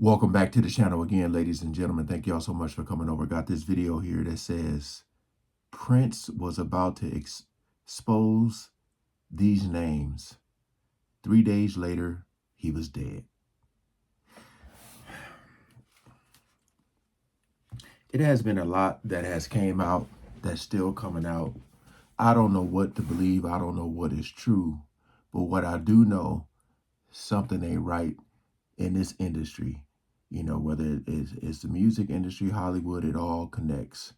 Welcome back to the channel again, ladies and gentlemen. Thank you all so much for coming over. Got this video here that says Prince was about to expose these names. 3 days later, he was dead. It has been a lot that has came out that's still coming out. I don't know what to believe. I don't know what is true. But what I do know, something ain't right in this industry. You know, whether it's the music industry, Hollywood, it all connects.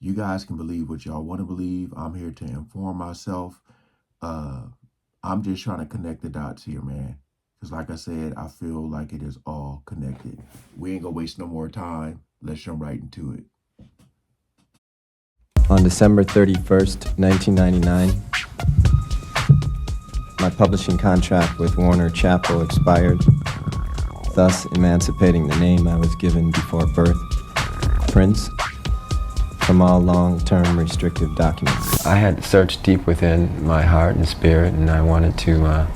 You guys can believe what y'all want to believe. I'm here to inform myself. I'm just trying to connect the dots here, man. Because like I said, I feel like it is all connected. We ain't gonna waste no more time. Let's jump right into it. On December 31st, 1999, my publishing contract with Warner Chappell expired, thus emancipating the name I was given before birth, Prince, from all long-term restrictive documents. I had searched deep within my heart and spirit, and I wanted to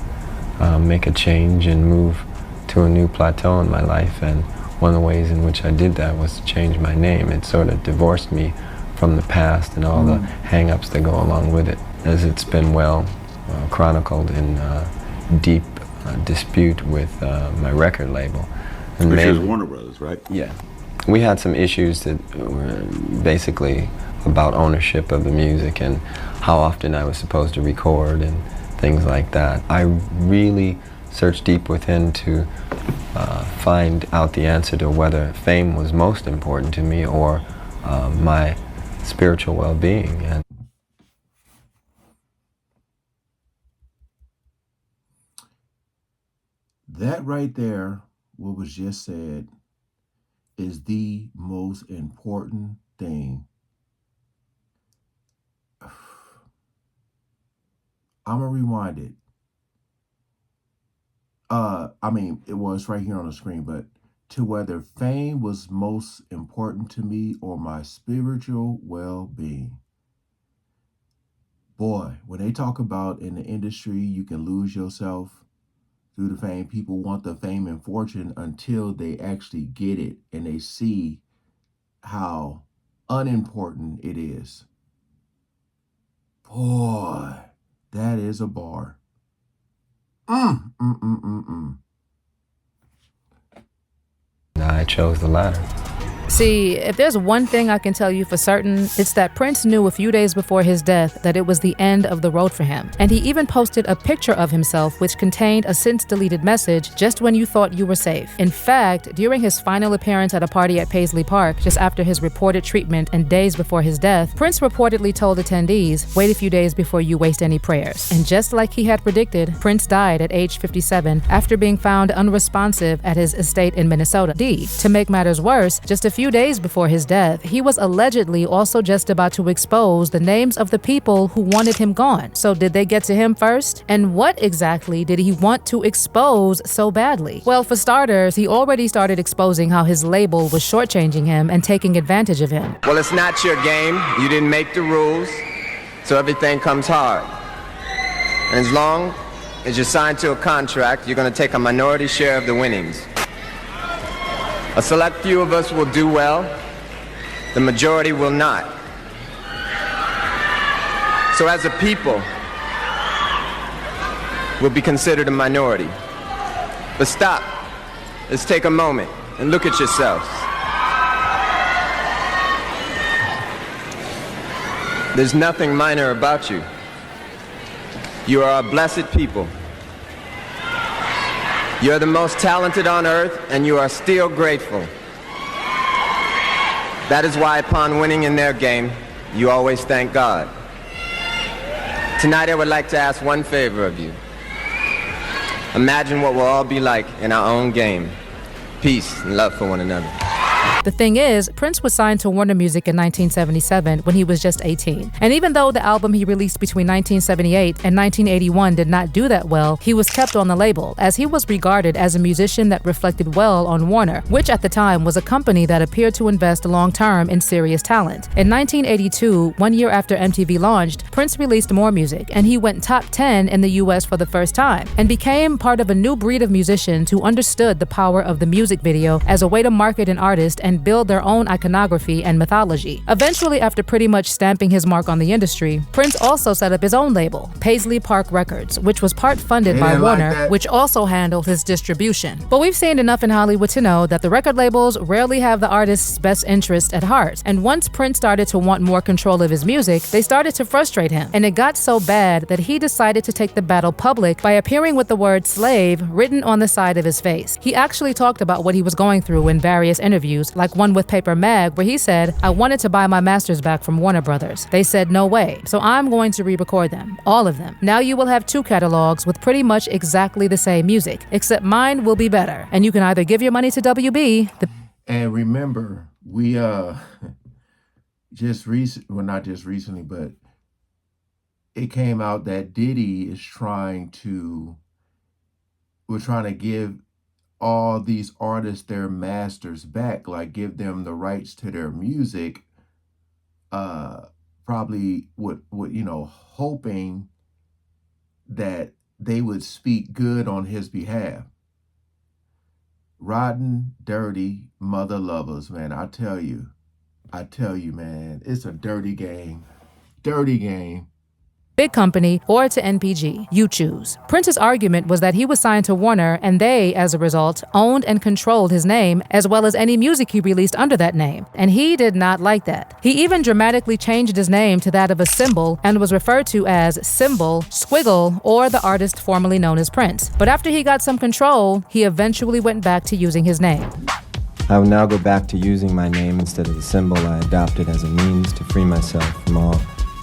make a change and move to a new plateau in my life, and one of the ways in which I did that was to change my name. It sort of divorced me from the past and all the hang-ups that go along with it, as it's been well chronicled in deep dispute with my record label. And which is Warner Brothers, right? Yeah. We had some issues that were basically about ownership of the music and how often I was supposed to record and things like that. I really searched deep within to find out the answer to whether fame was most important to me or my spiritual well-being. And that right there, what was just said, is the most important thing. I'm gonna rewind it. It was right here on the screen, but to whether fame was most important to me or my spiritual well-being. Boy, when they talk about in the industry, you can lose yourself through the fame. People want the fame and fortune until they actually get it and they see how unimportant it is. Boy, that is a bar. I chose the latter. See, if there's one thing I can tell you for certain, it's that Prince knew a few days before his death that it was the end of the road for him. And he even posted a picture of himself which contained a since-deleted message, "Just when you thought you were safe." In fact, during his final appearance at a party at Paisley Park, just after his reported treatment and days before his death, Prince reportedly told attendees, "Wait a few days before you waste any prayers." And just like he had predicted, Prince died at age 57 after being found unresponsive at his estate in Minnesota. To make matters worse, just a few days before his death, he was allegedly also just about to expose the names of the people who wanted him gone. So did they get to him first? And what exactly did he want to expose so badly? Well, for starters, he already started exposing how his label was shortchanging him and taking advantage of him. Well, it's not your game. You didn't make the rules, so everything comes hard. And as long as you're signed to a contract, you're going to take a minority share of the winnings. A select few of us will do well, the majority will not. So as a people, we'll be considered a minority. But stop, let's take a moment and look at yourselves. There's nothing minor about you. You are a blessed people. You're the most talented on earth, and you are still grateful. That is why upon winning in their game, you always thank God. Tonight I would like to ask one favor of you. Imagine what we'll all be like in our own game. Peace and love for one another. The thing is, Prince was signed to Warner Music in 1977 when he was just 18. And even though the album he released between 1978 and 1981 did not do that well, he was kept on the label, as he was regarded as a musician that reflected well on Warner, which at the time was a company that appeared to invest long-term in serious talent. In 1982, 1 year after MTV launched, Prince released more music, and he went top 10 in the US for the first time, and became part of a new breed of musicians who understood the power of the music video as a way to market an artist and build their own iconography and mythology. Eventually, after pretty much stamping his mark on the industry, Prince also set up his own label, Paisley Park Records, which was part funded by Warner, which also handled his distribution. But we've seen enough in Hollywood to know that the record labels rarely have the artist's best interest at heart. And once Prince started to want more control of his music, they started to frustrate him. And it got so bad that he decided to take the battle public by appearing with the word slave written on the side of his face. He actually talked about what he was going through in various interviews, like one with Paper Mag, where he said, "I wanted to buy my masters back from Warner Brothers. They said no way, so I'm going to re-record them, all of them. Now you will have 2 catalogs with pretty much exactly the same music, except mine will be better. And you can either give your money to WB." And remember, we not just recently, but it came out that Diddy is we're trying to give all these artists their masters back, like give them the rights to their music, probably hoping that they would speak good on his behalf. Rotten, dirty mother lovers, man. I tell you, man, it's a dirty game. Dirty game. Big company or to NPG, you choose. Prince's argument was that he was signed to Warner and they, as a result, owned and controlled his name as well as any music he released under that name. And he did not like that. He even dramatically changed his name to that of a symbol and was referred to as Symbol, Squiggle, or the artist formerly known as Prince. But after he got some control, he eventually went back to using his name. I will now go back to using my name instead of the symbol I adopted as a means to free myself from all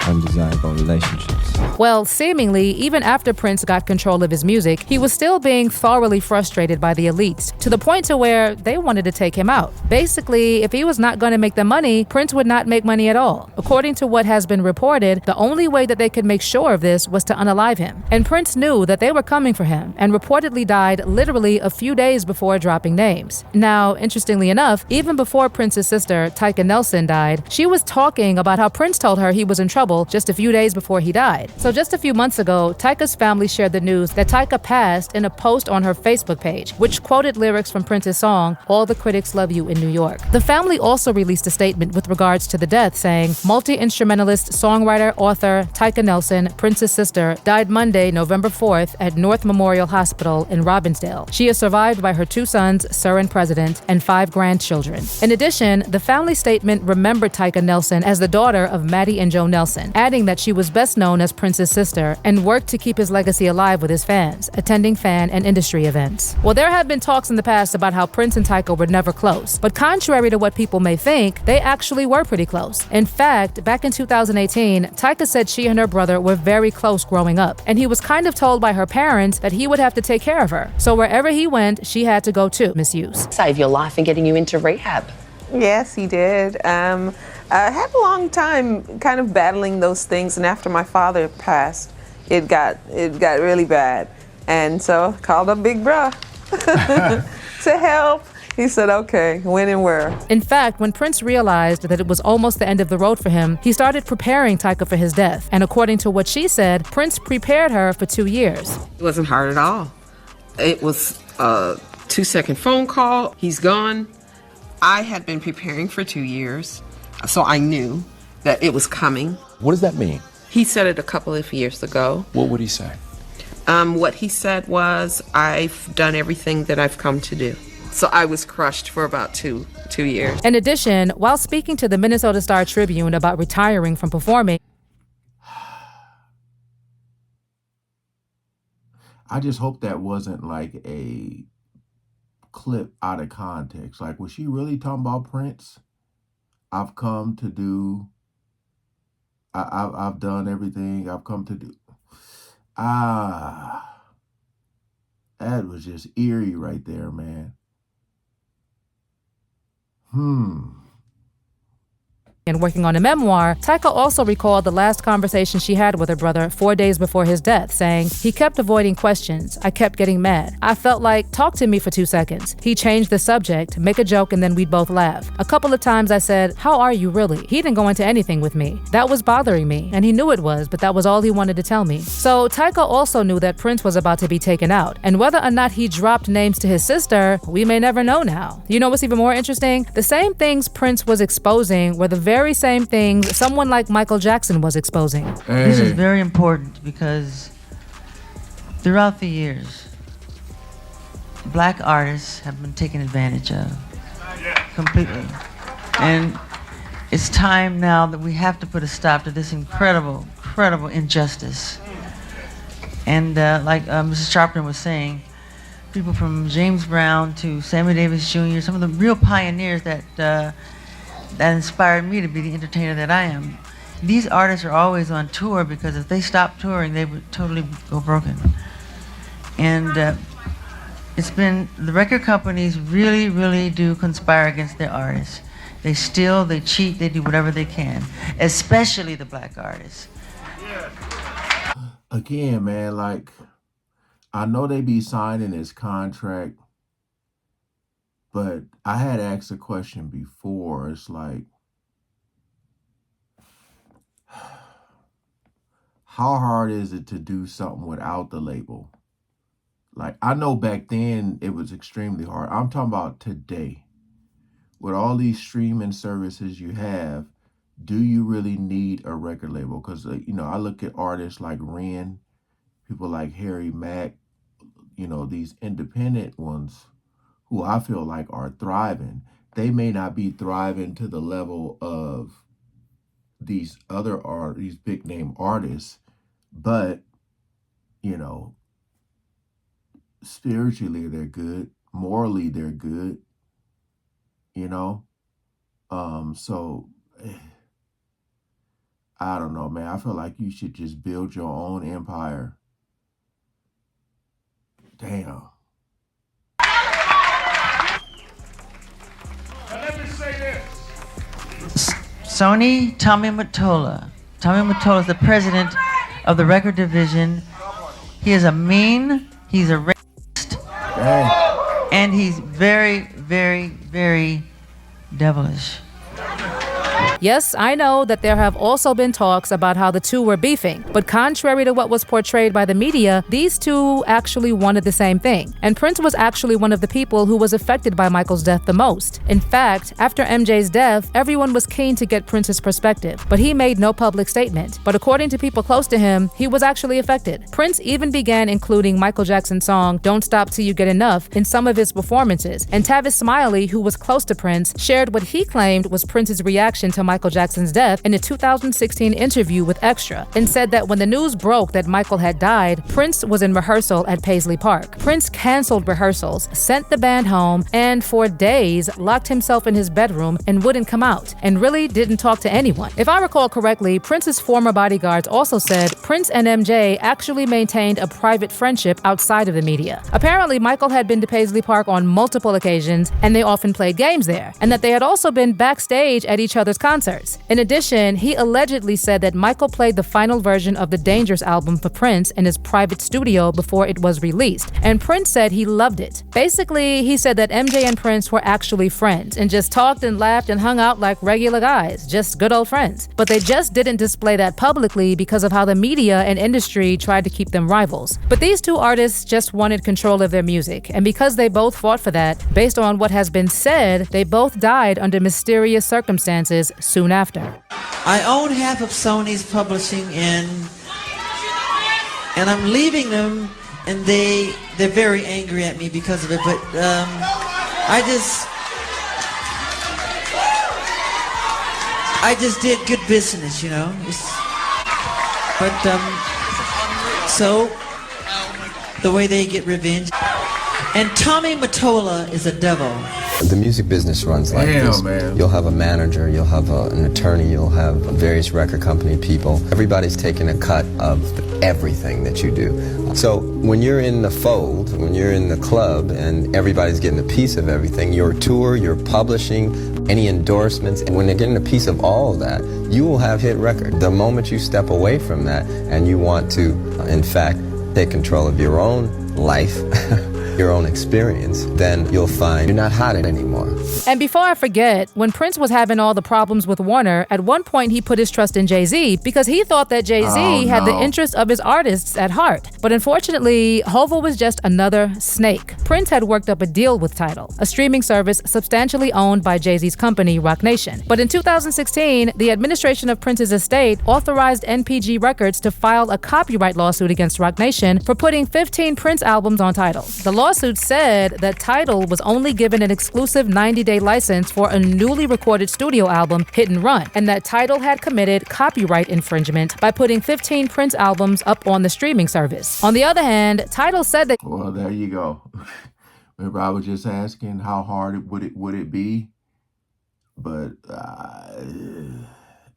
undesirable relationships. Well, seemingly, even after Prince got control of his music, he was still being thoroughly frustrated by the elites, to the point to where they wanted to take him out. Basically, if he was not going to make the money, Prince would not make money at all. According to what has been reported, the only way that they could make sure of this was to unalive him. And Prince knew that they were coming for him, and reportedly died literally a few days before dropping names. Now, interestingly enough, even before Prince's sister, Tyka Nelson, died, she was talking about how Prince told her he was in trouble just a few days before he died. So just a few months ago, Tyka's family shared the news that Tyka passed in a post on her Facebook page, which quoted lyrics from Prince's song, "All the Critics Love You in New York." The family also released a statement with regards to the death, saying, "Multi-instrumentalist, songwriter, author Tyka Nelson, Prince's sister, died Monday, November 4th at North Memorial Hospital in Robbinsdale. She is survived by her 2 sons, Sir and President, and 5 grandchildren." In addition, the family statement remembered Tyka Nelson as the daughter of Maddie and Joe Nelson, adding that she was best known as Prince's sister and worked to keep his legacy alive with his fans, attending fan and industry events. Well, there have been talks in the past about how Prince and Tyka were never close, but contrary to what people may think, they actually were pretty close. In fact, back in 2018, Tyka said she and her brother were very close growing up, and he was kind of told by her parents that he would have to take care of her. So wherever he went, she had to go too. Misuse. Save your life and getting you into rehab. Yes, he did. I had a long time kind of battling those things, and after my father passed, it got really bad. And so I called up Big Bruh to help. He said, okay, when and where. In fact, when Prince realized that it was almost the end of the road for him, he started preparing Tyka for his death. And according to what she said, Prince prepared her for 2 years. It wasn't hard at all. It was a 2-second phone call. He's gone. I had been preparing for 2 years, so I knew that it was coming. What does that mean? He said it a couple of years ago. What would he say? What he said was, I've done everything that I've come to do. So I was crushed for about two years. In addition, while speaking to the Minnesota Star Tribune about retiring from performing, I just hope that wasn't like a clip out of context. Like, was she really talking about Prince? I've come to do, I've done everything I've come to do. That was just eerie right there, man. And working on a memoir, Taika also recalled the last conversation she had with her brother 4 days before his death, saying, "He kept avoiding questions. I kept getting mad. I felt like, talk to me for 2 seconds. He changed the subject, make a joke, and then we'd both laugh. A couple of times I said, 'How are you really?' He didn't go into anything with me. That was bothering me, and he knew it was, but that was all he wanted to tell me." So Taika also knew that Prince was about to be taken out, and whether or not he dropped names to his sister, we may never know now. You know what's even more interesting? The same things Prince was exposing were the very same things someone like Michael Jackson was exposing. This is very important because throughout the years, black artists have been taken advantage of completely. And it's time now that we have to put a stop to this incredible injustice. And like Mrs. Sharpton was saying, people from James Brown to Sammy Davis Jr., some of the real pioneers that inspired me to be the entertainer that I am. These artists are always on tour because if they stopped touring, they would totally go broken. And it's been, the record companies really do conspire against their artists. They steal, they cheat, they do whatever they can, especially the black artists. Again, man, like, I know they be signing his contract, but I had asked a question before. It's like, how hard is it to do something without the label? Like, I know back then it was extremely hard. I'm talking about today. With all these streaming services you have, do you really need a record label? Because, you know, I look at artists like Ren, people like Harry Mack, you know, these independent ones who I feel like are thriving. They may not be thriving to the level of these these big name artists, but, you know, spiritually they're good, morally they're good, you know. So I don't know, man. I feel like you should just build your own empire. Damn. Let me say this. Sony, Tommy Mottola. Tommy Mottola is the president of the record division. He is a mean, he's a racist, and he's very devilish. Yes, I know that there have also been talks about how the two were beefing, but contrary to what was portrayed by the media, these two actually wanted the same thing. And Prince was actually one of the people who was affected by Michael's death the most. In fact, after MJ's death, everyone was keen to get Prince's perspective, but he made no public statement. But according to people close to him, he was actually affected. Prince even began including Michael Jackson's song "Don't Stop Till You Get Enough" in some of his performances, and Tavis Smiley, who was close to Prince, shared what he claimed was Prince's reaction to Michael Jackson's death in a 2016 interview with Extra, and said that when the news broke that Michael had died, Prince was in rehearsal at Paisley Park. Prince canceled rehearsals, sent the band home, and for days locked himself in his bedroom and wouldn't come out, and really didn't talk to anyone. If I recall correctly, Prince's former bodyguards also said Prince and MJ actually maintained a private friendship outside of the media. Apparently, Michael had been to Paisley Park on multiple occasions, and they often played games there, and that they had also been backstage at each other's concerts. In addition, he allegedly said that Michael played the final version of the Dangerous album for Prince in his private studio before it was released, and Prince said he loved it. Basically, he said that MJ and Prince were actually friends and just talked and laughed and hung out like regular guys, just good old friends. But they just didn't display that publicly because of how the media and industry tried to keep them rivals. But these two artists just wanted control of their music, and because they both fought for that, based on what has been said, they both died under mysterious circumstances soon after. I own half of Sony's publishing, and I'm leaving them, and they're very angry at me because of it. But I just did good business, you know. So the way they get revenge. And Tommy Mottola is a devil. The music business runs like this. Man. You'll have a manager, you'll have an attorney, you'll have various record company people. Everybody's taking a cut of everything that you do. So when you're in the fold, when you're in the club and everybody's getting a piece of everything, your tour, your publishing, any endorsements. And when they're getting a piece of all of that, you will have hit record. The moment you step away from that and you want to, in fact, take control of your own life, your own experience, then you'll find you're not hot anymore. And before I forget, when Prince was having all the problems with Warner, at one point he put his trust in Jay-Z because he thought that Jay-Z had the interest of his artists at heart. But unfortunately, Hova was just another snake. Prince had worked up a deal with Tidal, a streaming service substantially owned by Jay-Z's company, Roc Nation. But in 2016, the administration of Prince's estate authorized NPG Records to file a copyright lawsuit against Roc Nation for putting 15 Prince albums on Tidal. The lawsuit said that Tidal was only given an exclusive 90-day license for a newly recorded studio album, Hit and Run, and that Tidal had committed copyright infringement by putting 15 Prince albums up on the streaming service. On the other hand, Tidal said that... Well, there you go. Remember, I was just asking how hard would it be, but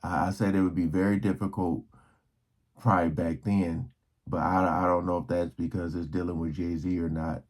I said it would be very difficult probably back then, but I don't know if that's because it's dealing with Jay-Z or not.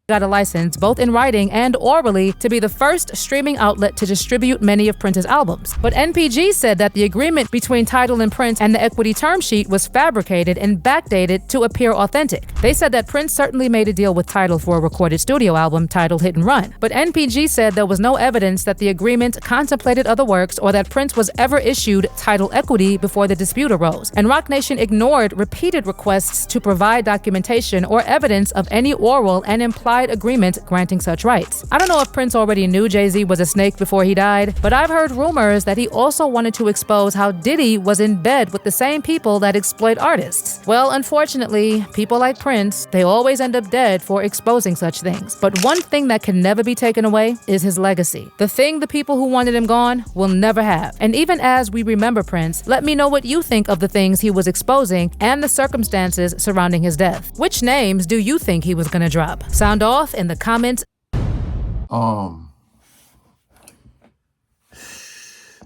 Got a license, both in writing and orally, to be the first streaming outlet to distribute many of Prince's albums. But NPG said that the agreement between Tidal and Prince and the equity term sheet was fabricated and backdated to appear authentic. They said that Prince certainly made a deal with Tidal for a recorded studio album titled Hit and Run. But NPG said there was no evidence that the agreement contemplated other works or that Prince was ever issued Tidal equity before the dispute arose. And Roc Nation ignored repeated requests to provide documentation or evidence of any oral and implied agreement granting such rights. I don't know if Prince already knew Jay-Z was a snake before he died, but I've heard rumors that he also wanted to expose how Diddy was in bed with the same people that exploit artists. Well, unfortunately, people like Prince, they always end up dead for exposing such things. But one thing that can never be taken away is his legacy. The thing the people who wanted him gone will never have. And even as we remember Prince, let me know what you think of the things he was exposing and the circumstances surrounding his death. Which names do you think he was gonna drop? Sound off in the comments.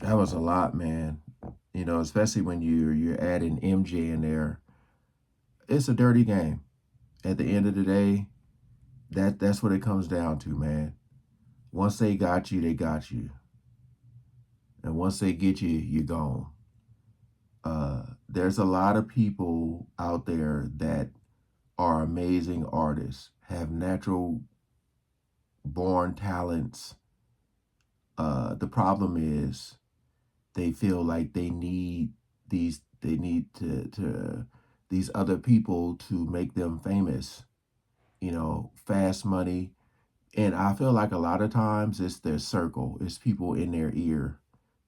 That was a lot, man. You know, especially when you're adding MJ in there. It's a dirty game. At the end of the day, that's what it comes down to, man. Once they got you, they got you. And once they get you, you're gone. There's a lot of people out there that are amazing artists, have natural born talents. The problem is they feel like they need these other people to make them famous, you know, fast money. And I feel like a lot of times it's their circle, it's people in their ear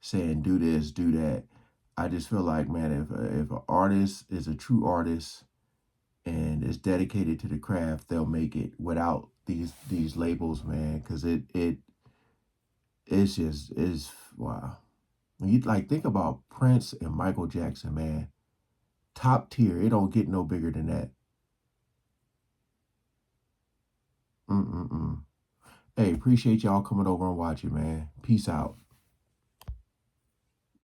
saying, do this, do that. I just feel like, man, if an artist is a true artist and is dedicated to the craft, they'll make it without these labels, man, because it's just wow. When you like think about Prince and Michael Jackson, man, top tier, it don't get no bigger than that. Hey, appreciate y'all coming over and watching, man. Peace out.